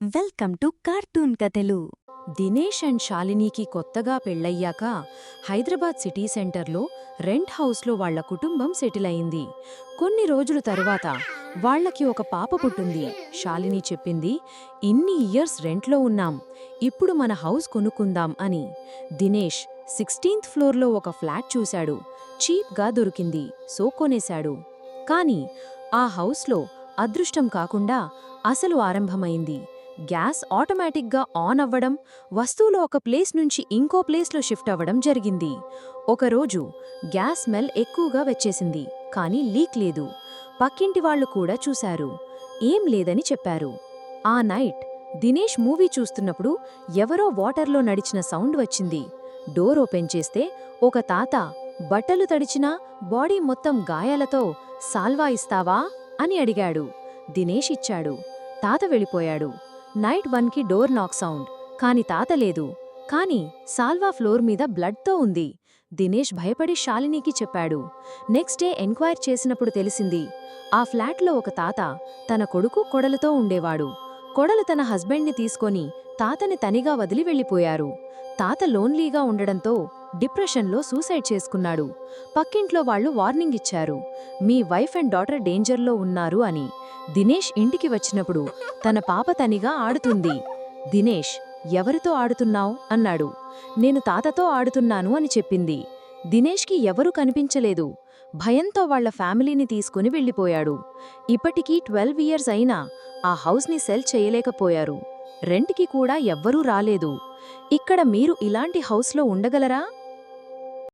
Welcome to cartoon కథలు. Dinesh and శాలినికి కొత్తగా పెళ్లయ్యాక Hyderabad city సెంటర్లో రెంట్ హౌస్లో వాళ్ల కుటుంబం సెటిల్ అయింది. కొన్ని రోజుల తరువాత వాళ్లకి ఒక పాప పుట్టింది. శాలిని చెప్పింది, ఇన్ని ఇయర్స్ రెంట్లో ఉన్నాం, ఇప్పుడు మన హౌస్ కొనుక్కుందాం అని. దినేష్ 16th ఫ్లోర్లో ఒక ఫ్లాట్ చూశాడు. చీప్గా దొరికింది, సో కొనేశాడు. కాని ఆ హౌస్లో అదృష్టం కాకుండా అసలు ఆరంభమైంది. గ్యాస్ ఆటోమేటిక్గా ఆన్ అవ్వడం, వస్తువులు ఒక ప్లేస్ నుంచి ఇంకో ప్లేస్లో షిఫ్ట్ అవ్వడం జరిగింది. ఒకరోజు గ్యాస్ స్మెల్ ఎక్కువగా వచ్చేసింది, కానీ లీక్ లేదు. పక్కింటి వాళ్ళు కూడా చూశారు, ఏం లేదని చెప్పారు. ఆ నైట్ దినేష్ మూవీ చూస్తున్నప్పుడు ఎవరో వాటర్లో నడిచిన సౌండ్ వచ్చింది. డోర్ ఓపెన్ చేస్తే ఒక తాత బట్టలు తడిచినా బాడీ మొత్తం గాయాలతో సాల్వా ఇస్తావా అని అడిగాడు. దినేష్ ఇచ్చాడు. తాత వెళ్ళిపోయాడు. నైట్ 1కి డోర్ నాక్ సౌండ్, కాని తాత లేదు. కాని సాల్వా ఫ్లోర్ మీద బ్లడ్తో ఉంది. దినేష్ భయపడి శాలినికి చెప్పాడు. నెక్స్ట్ డే ఎంక్వైర్ చేసినప్పుడు తెలిసింది, ఆ ఫ్లాట్లో ఒక తాత తన కొడుకు కొడలతో ఉండేవాడు. కొడలు తన హస్బెండ్ని తీసుకొని తాతని తనిగా వదిలి వెళ్ళిపోయారు. తాత లోన్లీగా ఉండడంతో డిప్రెషన్లో సూసైడ్ చేసుకున్నాడు. పక్కింట్లో వాళ్లు వార్నింగ్ ఇచ్చారు, మీ వైఫ్ అండ్ డాటర్ డేంజర్లో ఉన్నారు అని. దినేష్ ఇంటికి వచ్చినప్పుడు తన పాప తనిగా ఆడుతుంది. దినేష్, ఎవరితో ఆడుతున్నావ్ అన్నాడు. నేను తాతతో ఆడుతున్నాను అని చెప్పింది. దినేష్కి ఎవరూ కనిపించలేదు. భయంతో వాళ్ల ఫ్యామిలీని తీసుకుని వెళ్ళిపోయాడు. ఇప్పటికీ 12 ఇయర్స్ అయినా ఆ హౌస్ని సెల్ చేయలేకపోయారు. రెంట్కి కూడా ఎవ్వరూ రాలేదు. ఇక్కడ మీరు ఇలాంటి హౌస్లో ఉండగలరా?